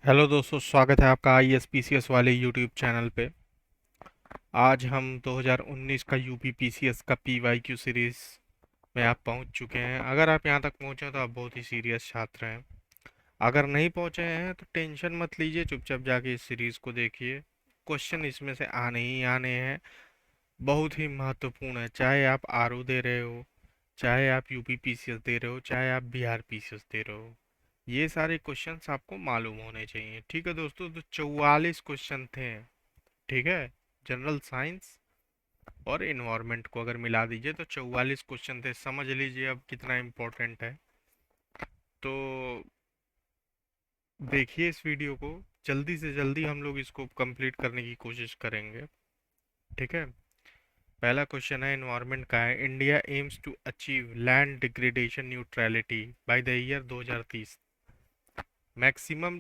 Hello दोस्तों, स्वागत है आपका I S P C S वाले यूट्यूब चैनल पे। आज हम 2019 का यूपी पी सी एस का पी वाई क्यू सीरीज में आप पहुंच चुके हैं। अगर आप यहां तक पहुंचे हैं तो आप बहुत ही सीरियस छात्र हैं। अगर नहीं पहुंचे हैं तो टेंशन मत लीजिए, चुपचाप जाके इस सीरीज को देखिए। क्वेश्चन इसमें से आने ही आने हैं। बहुत ही महत्वपूर्ण है, चाहे आप आर ओ दे रहे हो, चाहे आप यूपी पी सी एस दे रहे हो, चाहे आप बिहार पी सी एस दे रहे हो। ये सारे क्वेश्चंस आपको मालूम होने चाहिए। ठीक है दोस्तों, तो 44 क्वेश्चन थे। ठीक है। जनरल साइंस और इन्वायरमेंट को अगर मिला दीजिए तो 44 क्वेश्चन थे। समझ लीजिए अब कितना इम्पोर्टेंट है। तो देखिए इस वीडियो को, जल्दी से जल्दी हम लोग इसको कंप्लीट करने की कोशिश करेंगे। ठीक है। पहला क्वेश्चन है इन्वायरमेंट का, है India aims to achieve land degradation neutrality by the year 2030। Maximum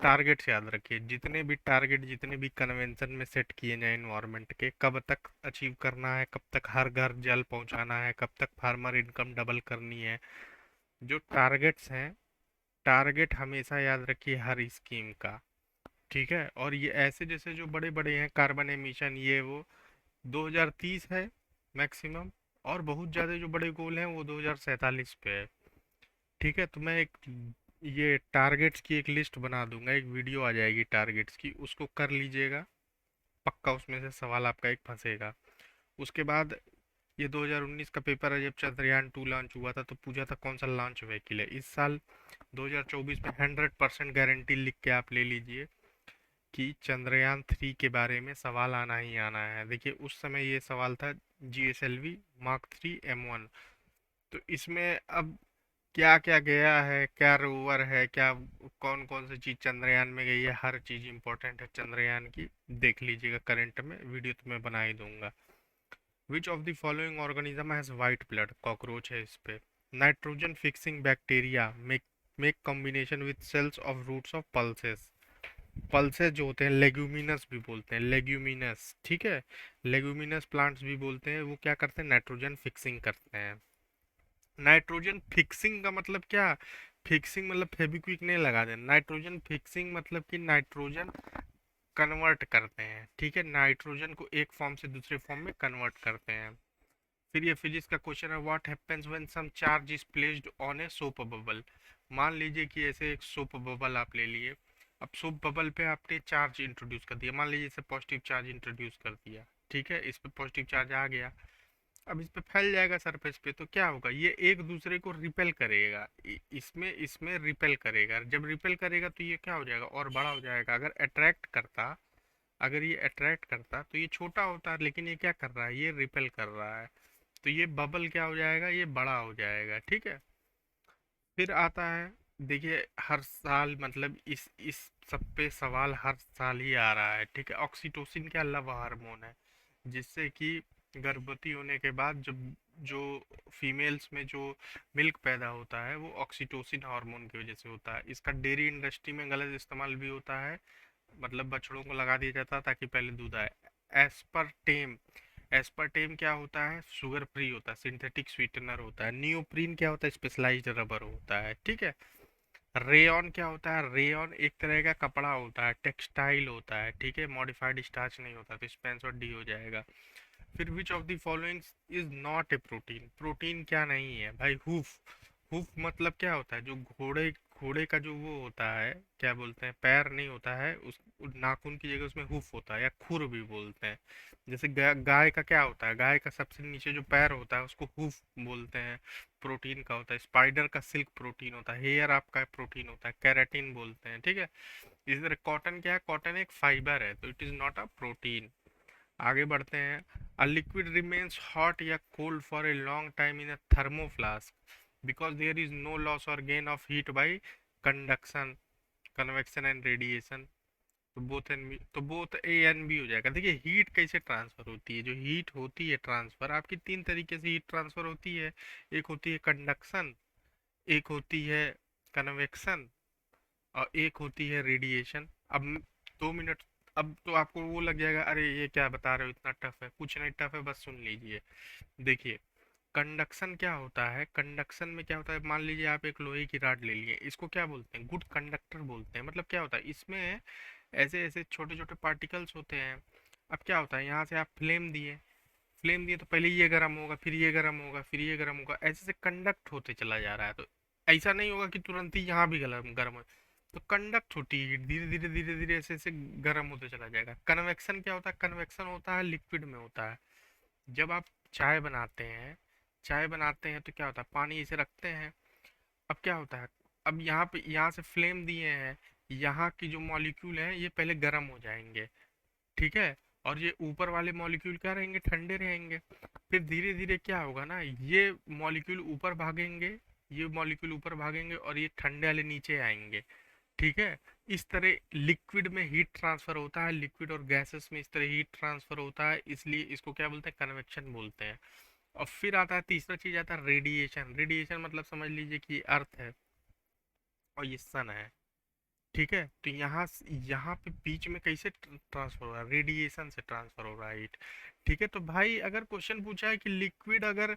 targets याद रखिए, जितने भी टारगेट, जितने भी कन्वेंशन में सेट किए जाए इन्वायरमेंट के, कब तक अचीव करना है, कब तक हर घर जल पहुंचाना है, कब तक फार्मर इनकम डबल करनी है। जो टारगेट्स हैं, टारगेट हमेशा याद रखिए हर स्कीम का। ठीक है। और ये ऐसे जैसे जो बड़े बड़े हैं कार्बन एमिशन, ये वो 2030 है मैक्सिमम। और बहुत ज़्यादा जो बड़े गोल हैं वो 2047 पे है। ठीक है। तो मैं एक ये टारगेट्स की एक लिस्ट बना दूंगा, एक वीडियो आ जाएगी टारगेट्स की, उसको कर लीजिएगा। पक्का उसमें से सवाल आपका एक फंसेगा। उसके बाद ये 2019 का पेपर है, जब चंद्रयान 2 लॉन्च हुआ था तो पूछा था कौन सा लॉन्च व्हीकल है। इस साल 2024 में 100% गारंटी लिख के आप ले लीजिए कि चंद्रयान 3 के बारे में सवाल आना ही आना है। देखिए उस समय ये सवाल था G S L V mark 3 M1। तो इसमें अब क्या क्या गया है, क्या रोवर है, क्या कौन कौन सी चीज़ चंद्रयान में गई है, हर चीज़ इंपॉर्टेंट है चंद्रयान की। देख लीजिएगा, करंट में वीडियो तो मैं बना ही दूंगा। Which of the following organism has white blood, cockroach है इस पे। Nitrogen fixing bacteria make make combination with cells of roots of pulses. Pulses जो होते हैं लेग्यूमिनस भी बोलते हैं, लेग्यूमिनस। ठीक है। लेग्यूमिनस प्लांट्स भी बोलते हैं, वो क्या करते हैं, नाइट्रोजन फिक्सिंग करते हैं। नाइट्रोजन फिक्सिंग का मतलब क्या? फिक्सिंग मतलब फेविक्विक नहीं लगा देना। नाइट्रोजन फिक्सिंग मतलब कि नाइट्रोजन कन्वर्ट करते हैं। ठीक है। नाइट्रोजन को एक फॉर्म से दूसरे फॉर्म में कन्वर्ट करते हैं। फिर ये फिजिक्स का क्वेश्चन है, what happens when some charge is placed on a soap bubble. मान लीजिए कि ऐसे एक सोप बबल आप ले लिए। अब सोप बबल पे आपने चार्ज इंट्रोड्यूस कर दिया, मान लीजिए इसे पॉजिटिव चार्ज इंट्रोड्यूस कर दिया। ठीक है। इस पे पॉजिटिव चार्ज आ गया। अब इस पे फैल जाएगा सरफेस पे, तो क्या होगा, ये एक दूसरे को रिपेल करेगा। इसमें इसमें रिपेल करेगा। जब रिपेल करेगा तो ये क्या हो जाएगा, और बड़ा हो जाएगा। अगर अट्रैक्ट करता, अगर ये अट्रैक्ट करता तो ये छोटा होता, लेकिन ये क्या कर रहा है, ये रिपेल कर रहा है। तो ये बबल क्या हो जाएगा, ये बड़ा हो जाएगा। ठीक है। फिर आता है, देखिए हर साल मतलब इस सब पे सवाल हर साल ही आ रहा है। ठीक है। ऑक्सीटोसिन क्या लव हार्मोन है, जिससे कि गर्भवती होने के बाद जब जो फीमेल्स में जो मिल्क पैदा होता है वो ऑक्सीटोसिन हार्मोन की वजह से होता है। इसका डेयरी इंडस्ट्री में गलत इस्तेमाल भी होता है, मतलब बछड़ों को लगा दिया जाता है ताकि पहले दूध आए। एस्पर्टेम, एस्पर्टेम क्या होता है, शुगर फ्री होता है, सिंथेटिक स्वीटनर होता है। नियोप्रीन क्या होता है, स्पेशलाइज्ड रबर होता है। ठीक है। रेयॉन क्या होता है, रेयॉन एक तरह का कपड़ा होता है, टेक्सटाइल होता है। ठीक है। मॉडिफाइड स्टार्च नहीं होता, तो इसका आंसर डी हो जाएगा। फिर विच of the followings is not a protein, protein क्या नहीं है भाई, हुफ। हुफ मतलब क्या होता है, जो घोड़े घोड़े का जो वो होता है, क्या बोलते हैं, पैर नहीं होता है उस नाखून की जगह उसमें हुफ होता है, या खुर भी बोलते हैं। जैसे गाय का क्या होता है, गाय का सबसे नीचे जो पैर होता है उसको हुफ बोलते हैं, प्रोटीन का होता है। स्पाइडर का सिल्क प्रोटीन होता है, हेयर आपका प्रोटीन होता है, कैराटिन बोलते हैं। ठीक है। इसी तरह कॉटन क्या है, कॉटन एक फाइबर है, तो it is not a protein. आगे बढ़ते हैं। अ लिक्विड रिमेन्स हॉट या cold for a long time in a thermoflask because there is no loss और gain of heat by conduction, convection and radiation. तो both and, तो both A and B हो जाएगा। देखिए heat कैसे transfer होती है, जो हीट होती है ट्रांसफर आपकी तीन तरीके से हीट ट्रांसफर होती है। एक होती है कंडक्शन, एक होती है कन्वेक्शन, और एक होती है रेडिएशन। अब 2 मिनट, अब तो आपको वो लग जाएगा, अरे ये क्या बता रहे हो, इतना टफ है। कुछ नहीं टफ है, बस सुन लीजिए। देखिए कंडक्शन क्या होता है, कंडक्शन में क्या होता है, मान लीजिए आप एक लोहे की रॉड ले लिए, इसको क्या बोलते हैं, गुड कंडक्टर बोलते हैं। मतलब क्या होता है, इसमें ऐसे ऐसे छोटे छोटे पार्टिकल्स होते हैं। अब क्या होता है, यहाँ से आप फ्लेम दिए तो पहले ये गर्म होगा, फिर ये गर्म होगा, फिर ये गर्म होगा, ऐसे से कंडक्ट होते चला जा रहा है। तो ऐसा नहीं होगा कि तुरंत ही यहाँ भी गर्म गर्म हो। तो कंडक्ट होती है, धीरे धीरे धीरे धीरे ऐसे ऐसे गर्म होते चला जाएगा। कन्वेक्शन क्या होता है, कन्वेक्शन होता है लिक्विड में होता है। जब आप चाय बनाते हैं, चाय बनाते हैं तो क्या होता है, पानी इसे रखते हैं। अब क्या होता है, अब यहाँ पे यहाँ से फ्लेम दिए हैं, यहाँ की जो मॉलिक्यूल हैं ये पहले गर्म हो जाएंगे, ठीक है। और ये ऊपर वाले मॉलिक्यूल क्या रहेंगे, ठंडे रहेंगे। फिर धीरे धीरे क्या होगा ना, ये मॉलिक्यूल ऊपर भागेंगे, ये मॉलिक्यूल ऊपर भागेंगे और ये ठंडे वाले नीचे आएंगे, ठीक है। इस तरह लिक्विड में हीट ट्रांसफर होता है, लिक्विड और गैसेस में इस तरह हीट ट्रांसफर होता है, इसलिए इसको क्या बोलते हैं, कन्वेक्शन बोलते हैं। और फिर आता है तीसरा चीज, आता है रेडिएशन। रेडिएशन मतलब समझ लीजिए कि अर्थ है और ये सन है, ठीक है। तो यहाँ पे बीच में कैसे ट्रांसफर हो रहा है, रेडिएशन से ट्रांसफर हो रहा है हीट, ठीक है। तो भाई अगर क्वेश्चन पूछा है कि लिक्विड अगर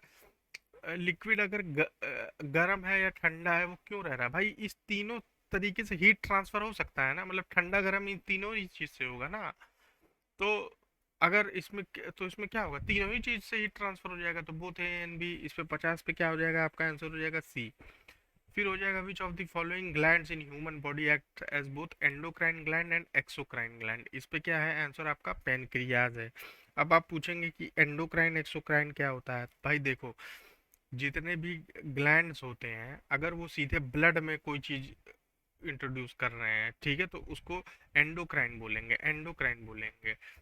गर्म है या ठंडा है, वो क्यों रह रहा है भाई, इस तीनों तरीके से हीट ट्रांसफर हो सकता है ना, मतलब ठंडा गर्म इन तीनों ही चीज से होगा ना। तो अगर तो इसमें क्या होगा, तीनों ही चीज से हीट ट्रांसफर हो जाएगा, तो बोथ ए एंड बी। इस पे 50 पे क्या हो जाएगा, आपका आंसर हो जाएगा सी। फिर हो जाएगा which of the following glands in human body act as both endocrine gland and exocrine gland. इस पे क्या है आंसर, आपका पेनक्रियाज है। अब आप पूछेंगे कि एंडोक्राइन एक्सोक्राइन क्या होता है, भाई देखो, जितने भी ग्लैंड्स होते हैं अगर वो सीधे ब्लड में कोई चीज इंट्रोड्यूस कर रहे हैं, ठीक है, तो उसको एंडोक्राइन बोलेंगे।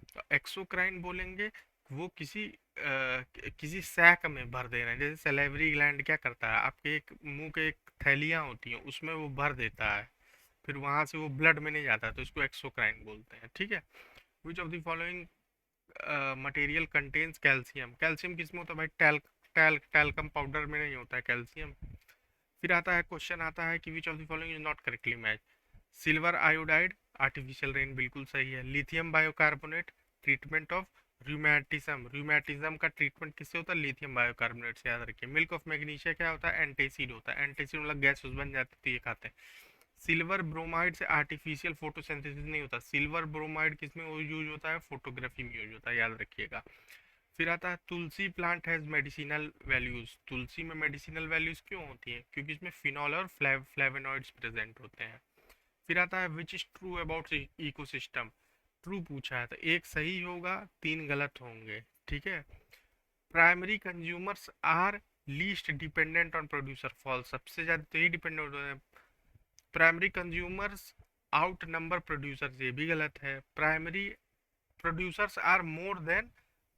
तो एक्सोक्राइन बोलेंगे, वो किसी सैक में भर दे रहे हैं। जैसे सैलिवरी ग्लैंड क्या करता है, आपके एक मुंह के एक थैलियाँ होती हैं उसमें वो भर देता है, फिर वहां से वो ब्लड में नहीं जाता, तो इसको एक्सोक्राइन बोलते हैं, ठीक है। विच of the following material contains calcium. Calcium किसमें होता है भाई, टैल्कम पाउडर में नहीं होता है कैल्शियम। फिर आता है क्वेश्चन, आता है कि विच of the following is not correctly match. Silver iodide artificial rain, बिल्कुल सही है। Lithium bicarbonate treatment of rheumatism, rheumatism का ट्रीटमेंट किससे होता है, लिथियम बायोकार्बोनेट से, याद रखिए। मिल्क ऑफ मैग्नीशिया क्या होता है, एंटासिड होता है। एंटासिड मतलब गैस बन जाती है तो ये खाते हैं। सिल्वर ब्रोमाइड से आर्टिफिशियल फोटोसिंथेसिस नहीं होता। सिल्वर ब्रोमाइड किसमें यूज होता है, फोटोग्राफी में यूज होता है, याद रखिएगा। फिर आता है तुलसी प्लांट हैज मेडिसिनल वैल्यूज। तुलसी में मेडिसिनल वैल्यूज क्यों होती हैं, क्योंकि इसमें फिनॉल और फ्लेवोनॉइड्स प्रेजेंट होते हैं। फिर आता है which is true about ecosystem. True पूछा है तो एक सही होगा, तीन गलत होंगे, ठीक है। Primary consumers are least dependent on producer, false, सबसे ज्यादा तो ये डिपेंडेंट होते हैं। Primary consumers outnumber producers, ये भी गलत है। Primary producers are more than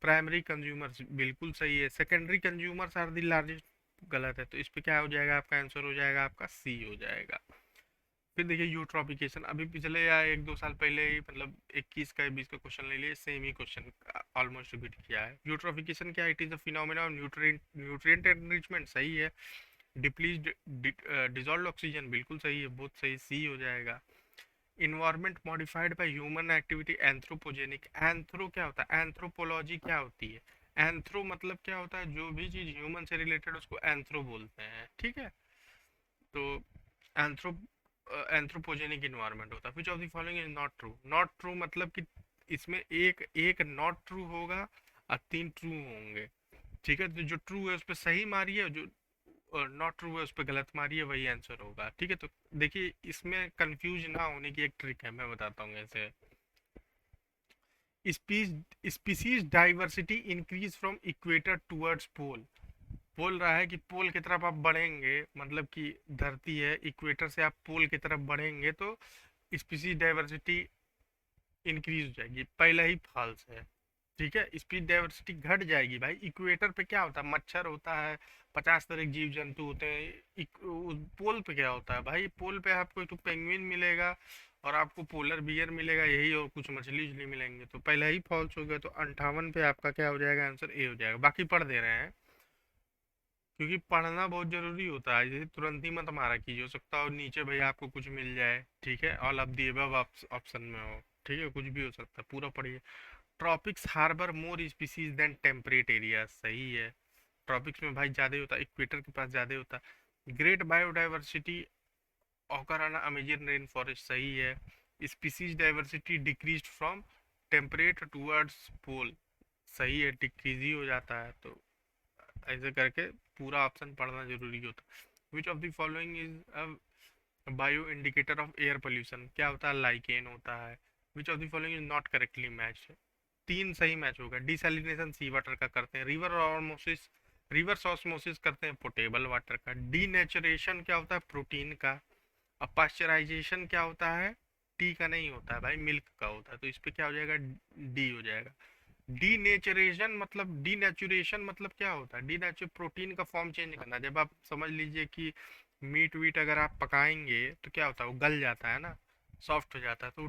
primary consumers, बिल्कुल सही है। Secondary consumers are the largest, गलत है। तो इस पे क्या हो जाएगा, आपका आंसर हो जाएगा आपका सी हो जाएगा। फिर देखिए यूट्रॉफिकेशन, अभी पिछले या एक दो साल पहले ही, मतलब 21 का 20 का क्वेश्चन ले लिए, सेम ही क्वेश्चन ऑलमोस्ट रिपीट किया है। यूट्रॉफिकेशन क्या, it is a phenomena of nutrient enrichment, सही है। डिप्लीज डिजॉल्व ऑक्सीजन, बिल्कुल सही है, बहुत सही, सी हो जाएगा। Environment modified by human activity anthropogenic. Anthro क्या होता है, एंथ्रोपोलॉजी क्या होती है, एंथ्रो मतलब क्या होता है, जो भी चीज ह्यूमन से रिलेटेड उसको एंथ्रो बोलते हैं, ठीक है। तो एंथ्रो एंथ्रोपोजेनिक इन्वायरमेंट होता है। विच of the following is not true. Not true मतलब कि इसमें एक एक नॉट ट्रू होगा और तीन ट्रू होंगे, ठीक है। तो जो ट्रू है उस पर सही मारिए, जो नॉट ट्रू है उस पर गलत मारिए, वही आंसर होगा, ठीक है। तो देखिए इसमें कंफ्यूज ना होने की एक ट्रिक है, मैं बताता हूँ ऐसे। Species diversity increase from equator towards pole. बोल रहा है कि पोल की तरफ आप बढ़ेंगे, मतलब कि धरती है, इक्वेटर से आप पोल की तरफ बढ़ेंगे तो स्पीसीज डाइवर्सिटी इंक्रीज हो जाएगी, पहला ही फॉल्स है, ठीक है। स्पीड डाइवर्सिटी घट जाएगी भाई। इक्वेटर पे क्या होता है, मच्छर होता है, 50 तरह के जीव जंतु होते हैं। पोल पे क्या होता है भाई, पोल पे आपको एक तो पेंगुइन मिलेगा और आपको पोलर बियर मिलेगा, यही, और कुछ मछली उछली मिलेंगे, तो पहला ही फॉल्स हो गया। तो 58 पे आपका क्या हो जाएगा, आंसर ए हो जाएगा। बाकी पढ़ दे रहे हैं, क्योंकि पढ़ना बहुत जरूरी होता है, जैसे तुरंत ही मत मारा कीजिए, हो सकता है नीचे भाई आपको कुछ मिल जाए, ठीक है, all of the above option में हो, ठीक है, कुछ भी हो सकता है, पूरा पढ़िए। Tropics harbour more species than temperate area, सही है। ट्रॉपिक्स में भाई ज़्यादा होता है, इक्वेटर के पास ज़्यादा होता है। Great biodiversity occur on Amazon rain forest, सही है। Species diversity decrease from temperate towards pole, सही है, डिक्रीज ही हो जाता है। तो ऐसे करके पूरा ऑप्शन पढ़ना जरूरी होता है। विच of the following is bio indicator of air pollution, क्या होता है, लाइकेन होता है। विच of the following is not correctly match, तीन सही मैच होगा। डिसैलिनेशन सी वाटर का करते हैं। रिवर्स ऑस्मोसिस करते हैं पोटेबल वाटर का। डीनेचुरेशन क्या होता है, प्रोटीन का। अब पाश्चराइजेशन क्या होता है, टी का नहीं होता है भाई, मिल्क का होता है। तो इस पे क्या हो जाएगा, डी हो जाएगा। डीनेचुरेशन मतलब क्या होता है, डीनेचुर प्रोटीन का फॉर्म चेंज करना। जब आप समझ लीजिए कि मीट वीट अगर आप पकाएंगे तो क्या होता है, वो गल जाता है ना, सॉफ्ट हो जाता है, तो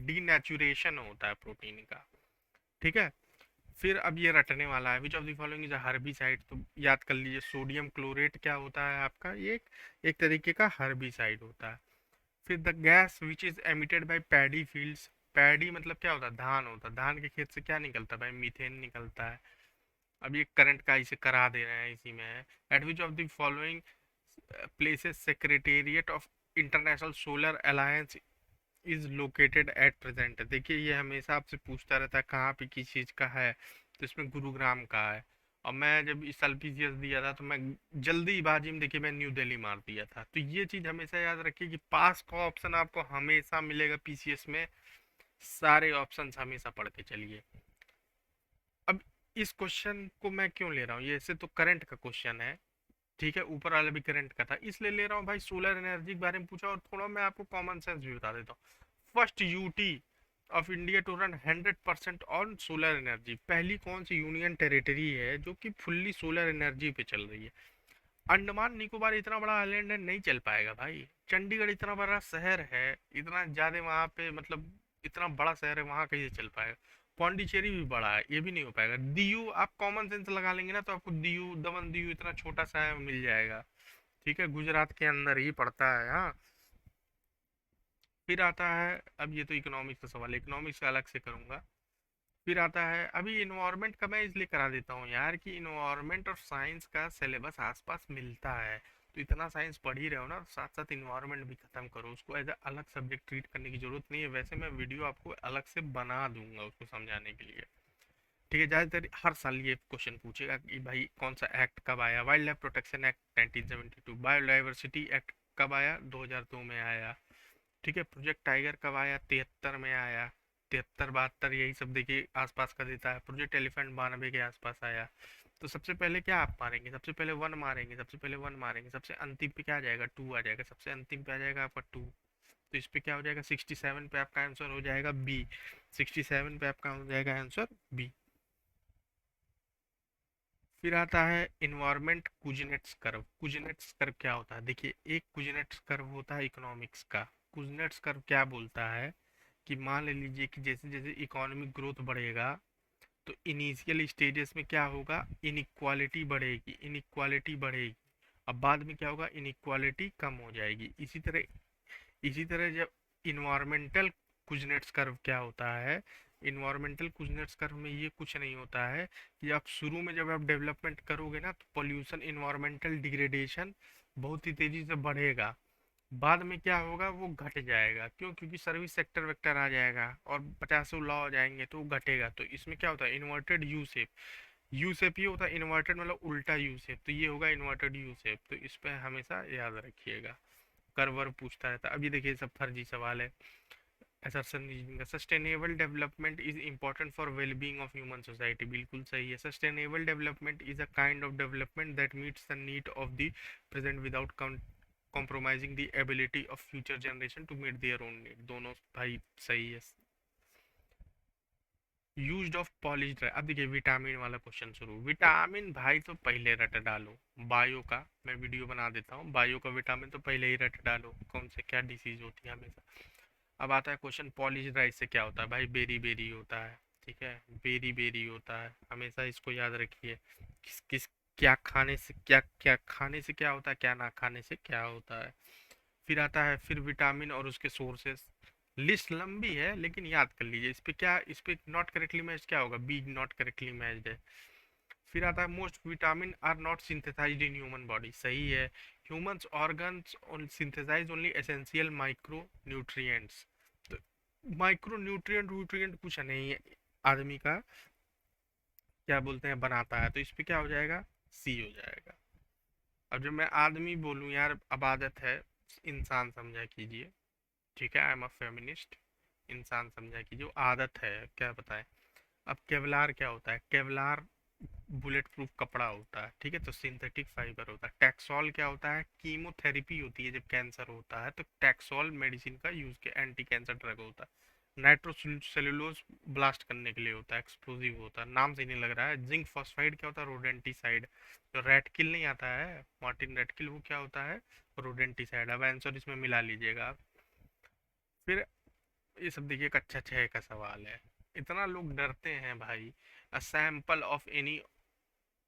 डीनेचुरेशन होता है प्रोटीन का। ठीक है। फिर अब ये रटने वाला है। विच of the following is herbicide, तो याद कर लीजिए, सोडियम क्लोरेट क्या होता है आपका, ये एक तरीके का हर्बिसाइड होता है। फिर the gas which is emitted by paddy fields, paddy मतलब क्या होता है, धान होता है, धान के खेत से क्या निकलता है भाई, मीथेन निकलता है। अब ये करंट का इसे करा दे रहे हैं, इसी में है। Eight which of the following places secretariat of international solar alliance is located at present, देखिए ये हमेशा आपसे पूछता रहता है कहाँ पे किस चीज़ का है, तो इसमें गुरुग्राम का है। और मैं जब इस साल पीसीएस दिया था तो मैं जल्दीबाजी में, देखिए मैं न्यू दिल्ली मार दिया था। तो ये चीज़ हमेशा याद रखिए कि पास का ऑप्शन आपको हमेशा मिलेगा पीसीएस में, सारे ऑप्शन हमेशा पढ़ के चलिए। अब इस क्वेश्चन को मैं क्यों ले रहा हूँ, ये ऐसे तो करंट का क्वेश्चन है, ठीक है, ऊपर वाला भी करंट का था, इसलिए ले रहा हूँ भाई, सोलर एनर्जी के बारे में पूछा और थोड़ा मैं आपको कॉमन सेंस भी बता देता हूँ। First UT of India to run 100% on solar energy, पहली कौन सी यूनियन टेरिटरी है जो कि फुल्ली सोलर एनर्जी पे चल रही है। अंडमान निकोबार इतना बड़ा आइलैंड है, नहीं चल पाएगा भाई। चंडीगढ़ इतना बड़ा शहर है, इतना ज्यादा वहाँ पे मतलब इतना बड़ा शहर है, वहाँ कैसे चल पाएगा। पौंडीचेरी भी बड़ा है, ये भी नहीं हो पाएगा। दीव आप कॉमन सेंस लगा लेंगे ना तो आपको दीव, दमन दीव इतना छोटा सा है, मिल जाएगा। ठीक है, गुजरात के अंदर ही पड़ता है, हाँ। फिर आता है, अब ये तो इकोनॉमिक्स का सवाल है, इकोनॉमिक्स का अलग से करूंगा। फिर आता है, अभी इन्वायरमेंट का मैं इसलिए करा देता हूँ यार कि इन्वायरमेंट और साइंस का सिलेबस आसपास मिलता है, तो इतना साइंस पढ़ ही रहे हो ना, साथ साथ इन्वायरमेंट भी खत्म करो, उसको एज अ अलग सब्जेक्ट ट्रीट करने की जरूरत नहीं है। वैसे मैं वीडियो आपको अलग से बना दूंगा उसको समझाने के लिए। ठीक है, ज़्यादातर हर साल ये क्वेश्चन पूछेगा कि भाई कौन सा एक्ट कब आया, wild life protection act 1972, biodiversity act कब आया, 2002 में आया। ठीक है, प्रोजेक्ट टाइगर कब आया, 73 में आया, 73 72 यही सब देखिए आसपास का देता है। प्रोजेक्ट एलिफेंट 92 के आसपास आया। तो सबसे पहले क्या आप मारेंगे, सबसे पहले वन मारेंगे, सबसे पहले वन मारेंगे, सबसे अंतिम पे क्या आ जाएगा, टू आ जाएगा, सबसे अंतिम पे आ जाएगा आपका टू। तो इस पे क्या हो जाएगा, 67 पे आपका आंसर हो जाएगा बी, 67 पे आपका हो जाएगा आंसर बी। फिर आता है environment Kuznets curve. Kuznets curve क्या होता है, देखिए एक कुजनेट्स कर्व होता है इकोनॉमिक्स का। कुजनेट्स कर्व क्या बोलता है कि मान ले लीजिए कि जैसे जैसे इकोनॉमिक ग्रोथ बढ़ेगा तो इनिशियल स्टेजेस में क्या होगा, इनइक्वालिटी बढ़ेगी, इनइक्वालिटी बढ़ेगी। अब बाद में क्या होगा, इनइक्वालिटी कम हो जाएगी। इसी तरह जब इन्वायरमेंटल कुजनेट्स कर्व क्या होता है, इन्वायरमेंटल कुजनेट्स कर्व में ये कुछ नहीं होता है कि आप शुरू में जब आप डेवलपमेंट करोगे ना तो पोल्यूशन, इन्वायरमेंटल डिग्रेडेशन बहुत ही तेजी से बढ़ेगा। बाद में क्या होगा, वो घट जाएगा, क्यों, क्योंकि सर्विस सेक्टर वेक्टर आ जाएगा और 50 लॉ हो जाएंगे तो वो घटेगा। तो इसमें क्या होता है, inverted U shape. U shape ये होता है इन्वर्टेड मतलब उल्टा यू शेप, तो ये होगा इन्वर्टेड यू शेप। तो इस पे हमेशा याद रखिएगा, कर्वर पूछता रहता है। अभी देखिए सब फर्जी सवाल है। असर्शन रीजनिंग का, sustainable development is important for wellbeing of human society, बिल्कुल सही है। Sustainable development is a kind of development that meets the need of the present without compromising the ability of future generation to meet their own need, दोनों भाई सही है। Used of polish dry, अब देखिए vitamin वाला question शुरू। Vitamin भाई तो पहले रट डालो, बायो का मैं वीडियो बना देता हूँ, बायो का विटामिन तो पहले ही रट डालो, कौन से क्या डिसीज होती है हमेशा। अब आता है क्वेश्चन, पॉलिश राइस से क्या होता है भाई, बेरी बेरी होता है। ठीक है, बेरी बेरी होता है, हमेशा इसको याद रखिए। किस किस क्या खाने से क्या, क्या खाने से क्या होता है, क्या ना खाने से क्या होता है। फिर आता है फिर विटामिन और उसके सोर्सेस। लिस्ट लंबी है लेकिन याद कर लीजिए, इस पे क्या, इस पे नॉट करेक्टली मैच क्या होगा, बी नॉट करेक्टली मैच्ड है। फिर आता है most vitamin are not synthesised in human body, सही है। Humans organs synthesise only essential micronutrients. तो माइक्रो न्यूट्रिएंट न्यूट्रिएंट कुछ नहीं है आदमी का क्या बोलते हैं बनाता है, तो इस पे क्या हो जाएगा, सी हो जाएगा। अब जब मैं आदमी बोलूं यार, अब आदत है, इंसान समझा कीजिए, ठीक है, आई एम अ फेमिनिस्ट, इंसान समझा कीजिए, वो आदत है, क्या बताएं। अब केवलार क्या होता है, केवलार बुलेट प्रूफ कपड़ा होता है, ठीक है, तो सिंथेटिक फाइबर होता है। टैक्सोल क्या होता है, कीमोथेरेपी होती है जब कैंसर होता है, तो टैक्सोल मेडिसिन का यूज के एंटी कैंसर ड्रग होता है। नाइट्रोसेलुलोज ब्लास्ट करने के लिए होता है, एक्सप्लोजिव होता है, नाम से नहीं लग रहा है। जिंक फॉस्फाइड क्या होता है, रोडेंटिसाइड। जो रेड किल नहीं आता है, मार्टिन रेड किल, वो क्या होता है, रोडेंटिसाइड। अब आंसर इसमें मिला लीजिएगा आप। फिर ये सब देखिए, कक्षा 6 का सवाल है, इतना लोग डरते हैं भाई। A sample of any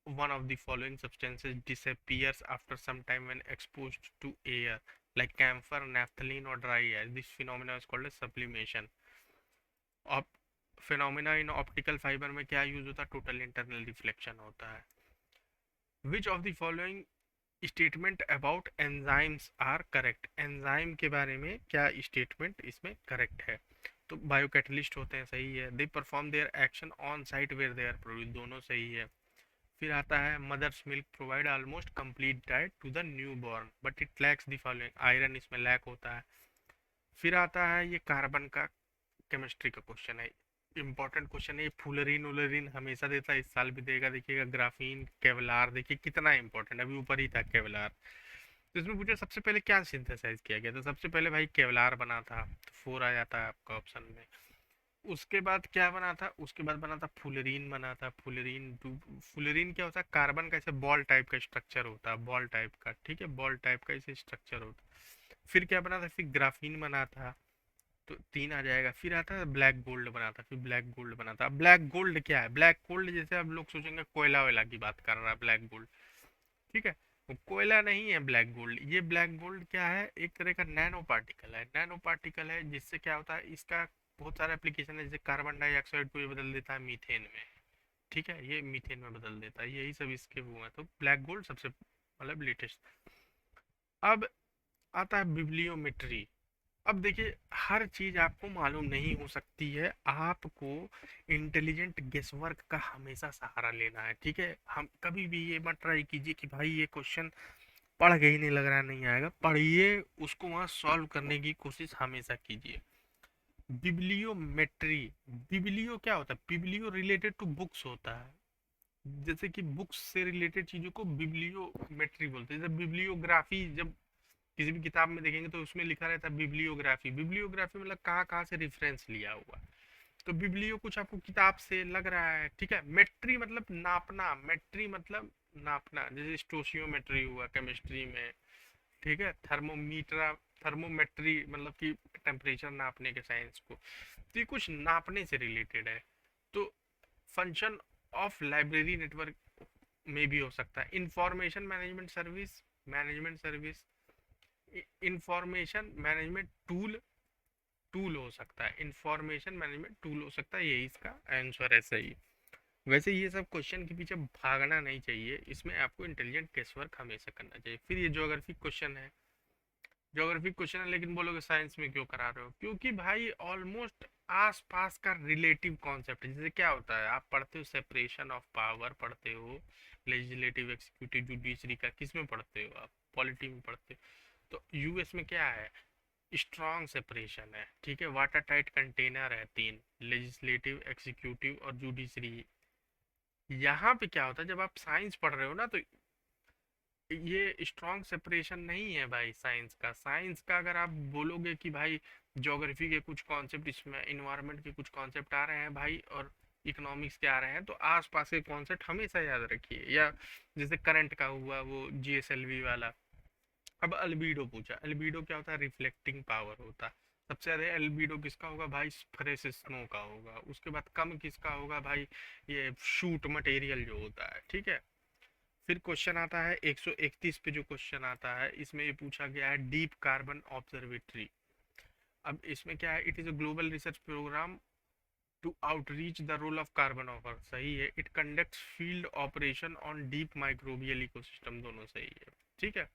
one of the following substances disappears after some time when exposed to air, like camphor, naphthalene, or dry air. This phenomena is called as sublimation. Op phenomena in optical fiber में क्या use होता है, total internal reflection होता है। Which of the following statement about enzymes are correct, enzyme के बारे में क्या स्टेटमेंट इसमें करेक्ट है, तो बायोकैटलिस्ट होते हैं, सही है। They perform their action on site where they are produce, दोनों सही है। फिर आता है mother's milk provide almost complete diet to the newborn but it lacks the following, iron इसमें लैक होता है। फिर आता है ये कार्बन का केमिस्ट्री का क्वेश्चन है, इंपॉर्टेंट क्वेश्चन है ये, फुलरीन उलरीन हमेशा देता है, इस साल भी देगा, देखिएगा। ग्राफीन, केवलार, देखिए कितना इंपॉर्टेंट, अभी ऊपर ही था केवलार। तो इसमें पूछा सबसे पहले क्या सिंथेसाइज किया गया, तो सबसे पहले भाई केवलार बना था, तो 4 आ जाता है आपका ऑप्शन में। उसके बाद क्या बना था, उसके बाद बना था फुलरीन, बना था फुलरीन टू। फुलरीन क्या होता है, कार्बन का ऐसे बॉल टाइप का स्ट्रक्चर होता है, बॉल टाइप का, ठीक है, बॉल टाइप का ऐसे स्ट्रक्चर होता है। फिर क्या बना था, फिर ग्राफीन बना था, तो 3 आ जाएगा। फिर आता है ब्लैक गोल्ड बना था, फिर ब्लैक गोल्ड बना था। अब ब्लैक गोल्ड क्या है, ब्लैक गोल्ड जैसे अब लोग सोचेंगे कोयला वेला की बात कर रहा है ब्लैक गोल्ड, ठीक है, वो कोयला नहीं है ब्लैक गोल्ड। ये ब्लैक गोल्ड क्या है, एक तरह का नैनो पार्टिकल है, नैनो पार्टिकल है, जिससे क्या होता है, इसका बहुत सारे एप्लीकेशन है, जैसे कार्बन डाइऑक्साइड को ये बदल देता है मीथेन में, ठीक है, ये मीथेन में बदल देता है, यही सब इसके वो है, तो ब्लैक गोल्ड सबसे मतलब लेटेस्ट। अब आता है बिब्लियोमेट्री। अब देखिए, हर चीज आपको मालूम नहीं हो सकती है, आपको इंटेलिजेंट गेसवर्क का हमेशा सहारा लेना है, ठीक है। हम कभी भी ये मत ट्राई कीजिए कि भाई ये क्वेश्चन पढ़ के ही नहीं लग रहा नहीं आएगा, पढ़िए उसको, वहाँ सॉल्व करने की कोशिश हमेशा कीजिए। बिब्लियोमेट्री, बिब्लियो क्या होता है, बिब्लियो रिलेटेड टू बुक्स होता है, जैसे कि बुक्स से रिलेटेड चीजों को बिब्लियोमेट्री बोलते हैं। जैसे बिब्लियोग्राफी, जब किसी भी किताब में देखेंगे तो उसमें लिखा रहता है बिब्लियोग्राफी, बिब्लियोग्राफी मतलब कहाँ कहाँ से रेफरेंस लिया हुआ। तो बिब्लियो कुछ आपको किताब से लग रहा है, ठीक है। मेट्री मतलब नापना, मेट्री मतलब नापना, जैसे स्टोशियोमेट्री हुआ केमिस्ट्री में, ठीक है। थर्मोमीटर, थर्मोमेट्री मतलब कि टेम्परेचर नापने के साइंस को, तो ये कुछ नापने से रिलेटेड है। तो फंक्शन ऑफ लाइब्रेरी नेटवर्क में भी हो सकता है। Information management service, management service, information management tool, tool हो सकता है, इंफॉर्मेशन मैनेजमेंट टूल हो सकता है, यही इसका आंसर है, सही। वैसे ये सब क्वेश्चन के पीछे भागना नहीं चाहिए, इसमें आपको इंटेलिजेंट केस वर्क हमेशा करना चाहिए। फिर ये ज्योग्राफी क्वेश्चन है, ज्योग्राफी क्वेश्चन है, लेकिन बोलोगे साइंस में क्यों करा रहे हो, क्योंकि भाई ऑलमोस्ट आस पास का रिलेटिव कॉन्सेप्ट है। जैसे क्या होता है, आप पढ़ते हो सेपरेशन ऑफ पावर, पढ़ते हो लेजिस्लेटिव एक्सिक्यूटिव जुडिशरी का, किस में पढ़ते हो आप, पॉलिटी में पढ़ते हो। तो यूएस में क्या है, स्ट्रॉन्ग सेपरेशन है, ठीक है, वाटर टाइट कंटेनर है, 3, लेजिस्लेटिव एक्सिक्यूटिव और जुडिशरी। यहाँ पे क्या होता है, जब आप साइंस पढ़ रहे हो ना, तो ये स्ट्रॉन्ग सेपरेशन नहीं है भाई साइंस का। साइंस का अगर आप बोलोगे कि भाई ज्योग्राफी के कुछ कॉन्सेप्ट इसमें, इन्वायरमेंट के कुछ कॉन्सेप्ट आ रहे हैं भाई, और इकोनॉमिक्स के आ रहे हैं, तो आसपास के कॉन्सेप्ट हमेशा याद रखिए। या जैसे करंट का हुआ वो जीएसएलवी वाला। अब अल्बीडो पूछा, अल्बीडो क्या होता है, रिफ्लेक्टिंग पावर होता है। सबसे ज्यादा अल्बीडो किसका होगा भाई, फ्रेश स्नो का होगा। उसके बाद कम किसका होगा भाई, ये शूट मटेरियल जो होता है, ठीक है। फिर क्वेश्चन आता है 131 पे, जो क्वेश्चन आता है इसमें ये पूछा गया है, डीप कार्बन ऑब्जर्वेटरी। अब इसमें क्या है, it is a global research programme to outreach the role of carbon offer, सही है। It conducts field operation on deep microbial ecosystem, दोनों सही है। ठीक है,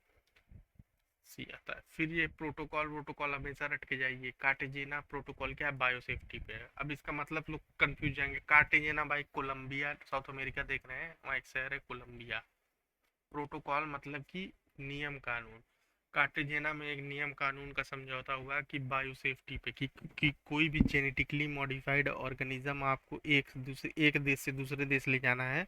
सी आता है। फिर ये प्रोटोकॉल, प्रोटोकॉल हमेशा रट के जाइए। कार्टेजेना प्रोटोकॉल क्या है, बायोसेफ्टी पे है। अब इसका मतलब लोग कंफ्यूज जाएंगे। कार्टेजेना भाई कोलंबिया, साउथ अमेरिका देख रहे हैं, वहाँ एक शहर है कोलंबिया। प्रोटोकॉल मतलब कि नियम कानून। कार्टेजेना में एक नियम कानून का समझौता हुआ कि बायो सेफ्टी पे, कि कोई भी जेनेटिकली मॉडिफाइड ऑर्गेनिज्म आपको एक देश से दूसरे देश ले जाना है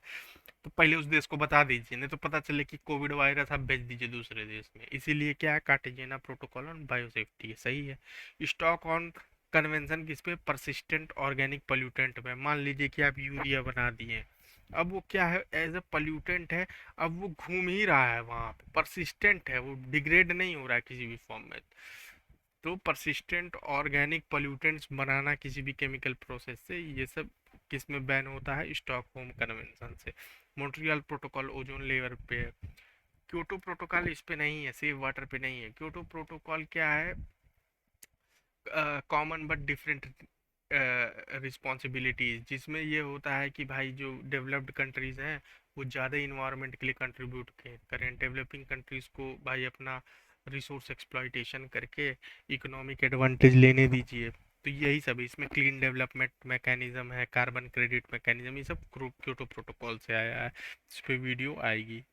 तो पहले उस देश को बता दीजिए, नहीं तो पता चले कि कोविड वायरस आप भेज दीजिए दूसरे देश में। इसीलिए क्या है, Cartagena protocol on bio safety है, सही है। स्टॉक ऑन कन्वेंशन किस पे, परसिस्टेंट ऑर्गेनिक पोल्यूटेंट में। मान लीजिए कि आप यूरिया बना दिए, अब वो क्या है, एज अ पोल्यूटेंट है, अब वो घूम ही रहा है वहाँ पे, परसिस्टेंट है, वो डिग्रेड नहीं हो रहा है किसी भी फॉर्म में। तो परसिस्टेंट ऑर्गेनिक पोल्यूटेंट्स बनाना किसी भी केमिकल प्रोसेस से, ये सब किस में बैन होता है, स्टॉकहोम कन्वेंशन से। मॉन्ट्रियल प्रोटोकॉल ओजोन लेयर पे है। क्योटो प्रोटोकॉल इस पे नहीं है, सेफ वाटर पे नहीं है। क्योटो प्रोटोकॉल क्या है, कॉमन बट डिफरेंट रिस्पॉन्सिबिलिटीज, जिसमें ये होता है कि भाई जो डेवलप्ड कंट्रीज हैं वो ज़्यादा इन्वायरमेंट के लिए कंट्रीब्यूट करें, डेवलपिंग कंट्रीज को भाई अपना रिसोर्स एक्सप्लॉइटेशन करके इकोनॉमिक एडवांटेज लेने दीजिए। तो यही सब है। इसमें क्लीन डेवलपमेंट मैकेनिज्म है, कार्बन क्रेडिट मैकेनिज्म, ये सब क्योटो प्रोटोकॉल से आया है। इस पे वीडियो आएगी।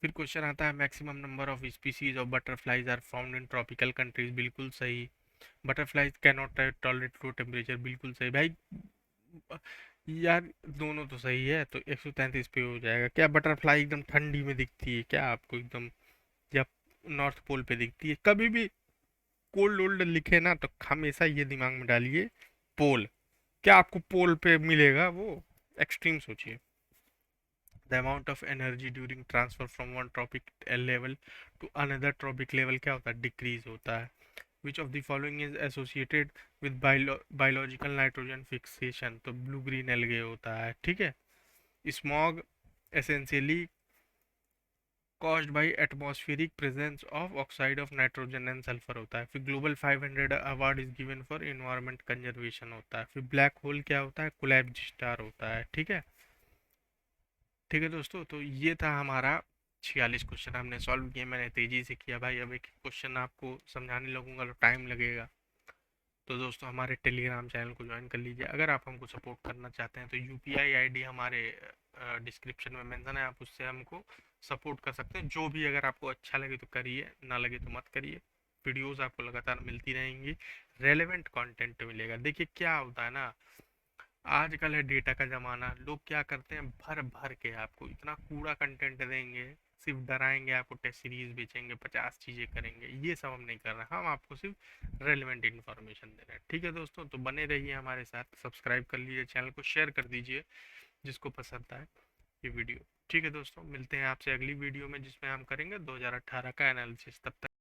फिर क्वेश्चन आता है, maximum number of species of butterflies are found in tropical countries, बिल्कुल सही। Butterflies can not tolerate low temperature, बिल्कुल सही भाई। यार दोनों तो सही है, तो 133 पे हो जाएगा। क्या बटरफ्लाई एकदम ठंडी में दिखती है क्या आपको एकदम, या नॉर्थ पोल पे दिखती है? कभी भी कोल्ड ओल्ड लिखे ना तो हमेशा ये दिमाग में डालिए, पोल। क्या आपको पोल पे मिलेगा वो? एक्सट्रीम सोचिए। The amount of energy during transfer from one trophic level to another trophic level क्या होता है, डिक्रीज होता है। Which of the following is associated with biological nitrogen fixation? तो ब्लू ग्रीन एल्गे होता है, ठीक है। Smog essentially caused by atmospheric presence of oxide of nitrogen and sulfur होता है। फिर global 500 award is given for environment conservation होता है। फिर ब्लैक होल क्या होता है, कोलैप्स्ड स्टार होता है, ठीक है। ठीक है दोस्तों, तो ये था हमारा 46 क्वेश्चन हमने सॉल्व किए। मैंने तेजी से किया भाई, अब एक क्वेश्चन आपको समझाने लगूंगा तो टाइम लगेगा। तो दोस्तों हमारे टेलीग्राम चैनल को ज्वाइन कर लीजिए। अगर आप हमको सपोर्ट करना चाहते हैं तो यूपीआई आईडी हमारे डिस्क्रिप्शन में मेंशन है, आप उससे हमको सपोर्ट कर सकते हैं। जो भी अगर आपको अच्छा लगे तो करिए, ना लगे तो मत करिए। वीडियोस आपको लगातार मिलती रहेंगी, रेलेवेंट कंटेंट मिलेगा। देखिए क्या होता है ना, आजकल है डेटा का ज़माना, लोग क्या करते हैं, भर भर के आपको इतना कूड़ा कंटेंट देंगे, सिर्फ डराएंगे आपको, टेस्ट सीरीज बेचेंगे, 50 चीज़ें करेंगे। ये सब हम नहीं कर रहे हैं, हम आपको सिर्फ रेलिवेंट इन्फॉर्मेशन दे रहे हैं। ठीक है दोस्तों, तो बने रहिए हमारे साथ, सब्सक्राइब कर लीजिए चैनल को, शेयर कर दीजिए जिसको पसंद आए ये वीडियो। ठीक है दोस्तों, मिलते हैं आपसे अगली वीडियो में जिसमें हम करेंगे 2018 का एनालिसिस। तब तक